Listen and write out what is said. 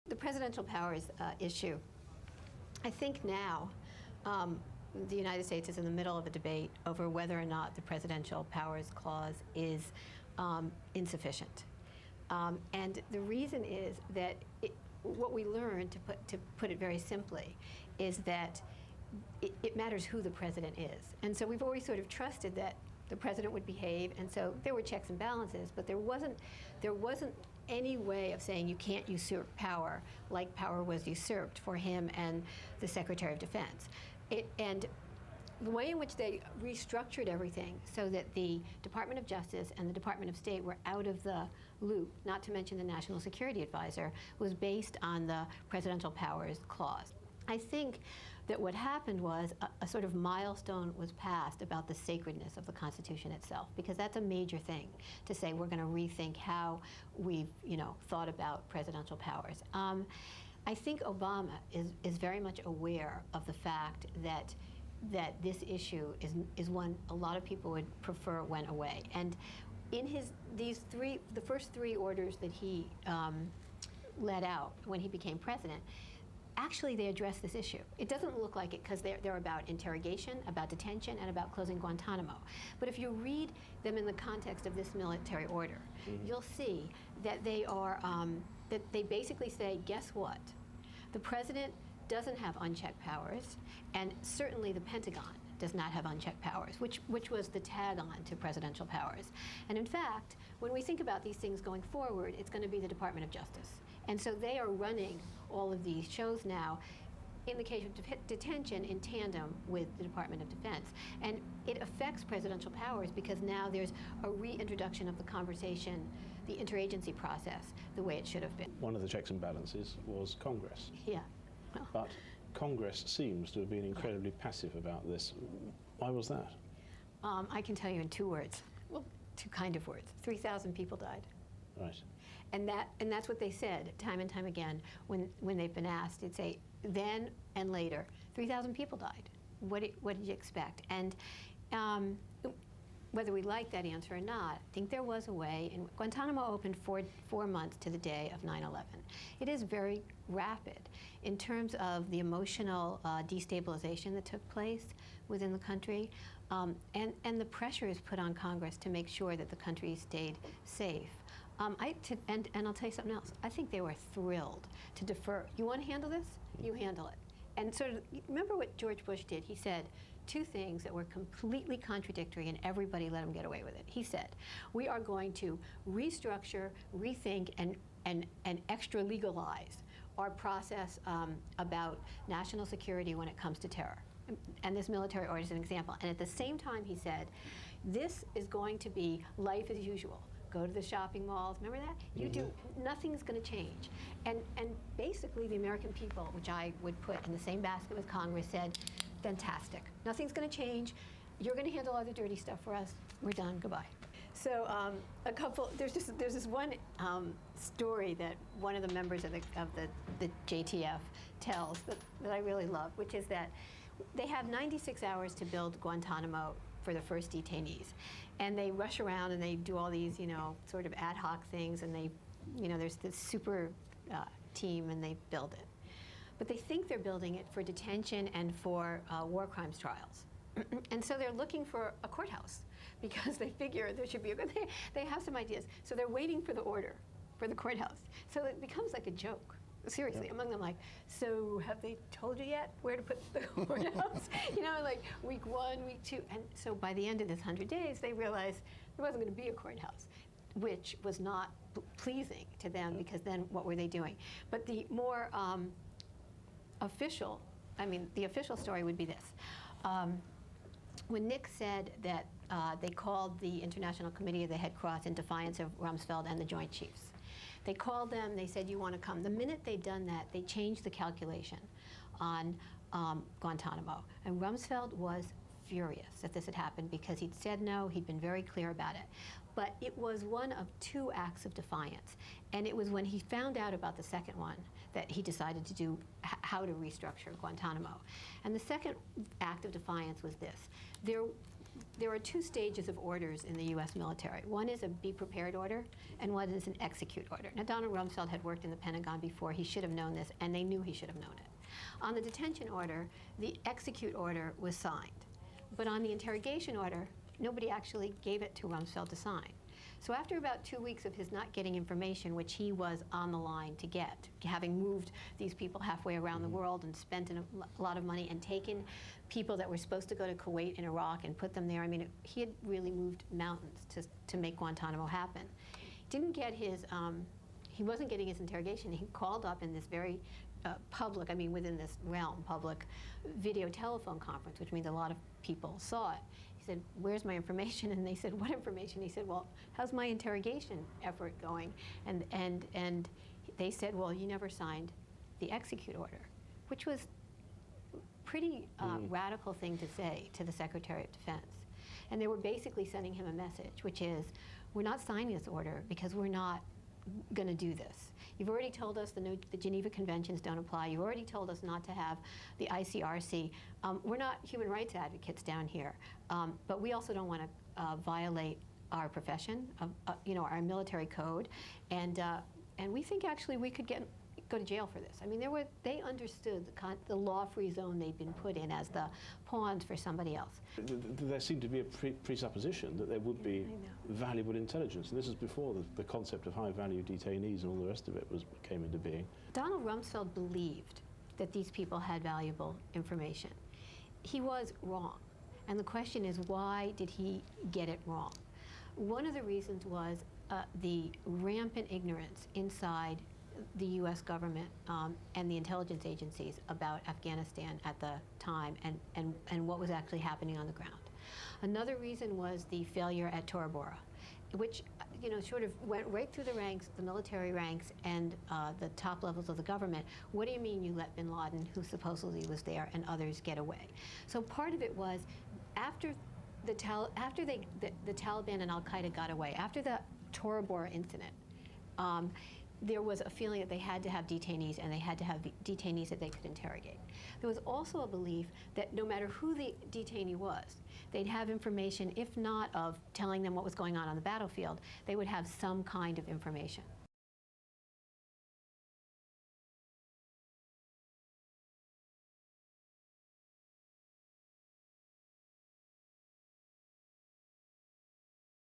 The presidential powers issue, I think now the United States is in the middle of a debate over whether or not the presidential powers clause is insufficient. And the reason is that what we learned, to put it very simply, is that it matters who the president is. And so we've always sort of trusted that the president would behave, and so there were checks and balances, but there wasn't any way of saying you can't usurp power like power was usurped for him and the Secretary of Defense. And the way in which they restructured everything so that the Department of Justice and the Department of State were out of the loop, not to mention the National Security Advisor, was based on the presidential powers clause. I think that what happened was a sort of milestone was passed about the sacredness of the Constitution itself, because that's a major thing to say we're going to rethink how we've, thought about presidential powers. I think Obama is very much aware of the fact that this issue is one a lot of people would prefer went away. And in the first three orders that he let out when he became president, actually they address this issue. It doesn't look like it because they're about interrogation, about detention, and about closing Guantanamo. But if you read them in the context of this military order, you'll see that they are, that they basically say, guess what? The president doesn't have unchecked powers, and certainly the Pentagon does not have unchecked powers, which was the tag-on to presidential powers. And in fact, when we think about these things going forward, it's going to be the Department of Justice. And so they are running all of these shows now, in the case of detention, in tandem with the Department of Defense. And it affects presidential powers because now there's a reintroduction of the conversation, the interagency process, the way it should have been. One of the checks and balances was Congress. Yeah. Well, but Congress seems to have been incredibly passive about this. Why was that? I can tell you in two words. Well, two kind of words. 3,000 people died. Right. And that's what they said time and time again when they've been asked. They'd say, then and later, 3,000 people died. What did you expect? And whether we like that answer or not, I think there was a way. And Guantanamo opened 4 months to the day of 9/11. It is very rapid in terms of the emotional destabilization that took place within the country, and the pressure is put on Congress to make sure that the country stayed safe. And I'll tell you something else. I think they were thrilled to defer. You want to handle this? You handle it. And sort of, remember what George Bush did? He said two things that were completely contradictory, and everybody let him get away with it. He said, we are going to restructure, rethink, and extra legalize our process about national security when it comes to terror. And this military order is an example. And at the same time, he said, this is going to be life as usual. Go to the shopping malls, remember that? You do, nothing's going to change. And basically the American people, which I would put in the same basket with Congress, said, fantastic. Nothing's going to change. You're going to handle all the dirty stuff for us. We're done. Goodbye. So there's this one story that one of the members of the JTF tells that I really love, which is that they have 96 hours to build Guantanamo for the first detainees. And they rush around and they do all these, sort of ad hoc things, and they, there's this super team, and they build it. But they think they're building it for detention and for war crimes trials. And so they're looking for a courthouse because they figure there should be they have some ideas. So they're waiting for the order for the courthouse. So it becomes like a joke. Seriously, among them, like, so have they told you yet where to put the courthouse? Like week 1, week 2. And so by the end of this 100 days, they realized there wasn't going to be a courthouse, which was not pleasing to them, because then what were they doing? But the more the official story would be this. When Nick said that they called the International Committee of the Red Cross in defiance of Rumsfeld and the Joint Chiefs, they called them, they said, you want to come. The minute they'd done that, they changed the calculation on Guantanamo. And Rumsfeld was furious that this had happened because he'd said no, he'd been very clear about it. But it was one of 2 acts of defiance. And it was when he found out about the second one that he decided to do how to restructure Guantanamo. And the second act of defiance was this. there are two stages of orders in the U.S. military. One is a be prepared order, and one is an execute order. Now, Donald Rumsfeld had worked in the Pentagon before. He should have known this, and they knew he should have known it. On the detention order, the execute order was signed. But on the interrogation order, nobody actually gave it to Rumsfeld to sign. So after about 2 weeks of his not getting information, which he was on the line to get, having moved these people halfway around the world and spent a lot of money and taken people that were supposed to go to Kuwait and Iraq and put them there. I mean, he had really moved mountains to make Guantanamo happen. Didn't get his, he wasn't getting his interrogation. He called up in this very public, I mean, within this realm, public video telephone conference, which means a lot of people saw it. He said, "Where's my information?" And they said, "What information?" He said, "Well, how's my interrogation effort going?" And they said, "Well, you never signed the execute order," which was a pretty radical thing to say to the Secretary of Defense. And they were basically sending him a message, which is, we're not signing this order because we're not going to do this. You've already told us the Geneva Conventions don't apply. You've already told us not to have the ICRC. We're not human rights advocates down here, but we also don't want to violate our profession, our military code, and we think actually we could go to jail for this. I mean, they understood the law-free zone they'd been put in as the pawns for somebody else. There seemed to be a presupposition that there would be valuable intelligence, and this is before the concept of high-value detainees and all the rest of it came into being. Donald Rumsfeld believed that these people had valuable information. He was wrong, and the question is, why did he get it wrong? One of the reasons was the rampant ignorance inside the U.S. government and the intelligence agencies about Afghanistan at the time and what was actually happening on the ground. Another reason was the failure at Tora Bora, which sort of went right through the ranks, the military ranks, and the top levels of the government. What do you mean you let bin Laden, who supposedly was there, and others get away? So part of it was after the Taliban and Al-Qaeda got away, after the Tora Bora incident, there was a feeling that they had to have detainees, and they had to have detainees that they could interrogate. There was also a belief that no matter who the detainee was, they'd have information, if not of telling them what was going on the battlefield, they would have some kind of information.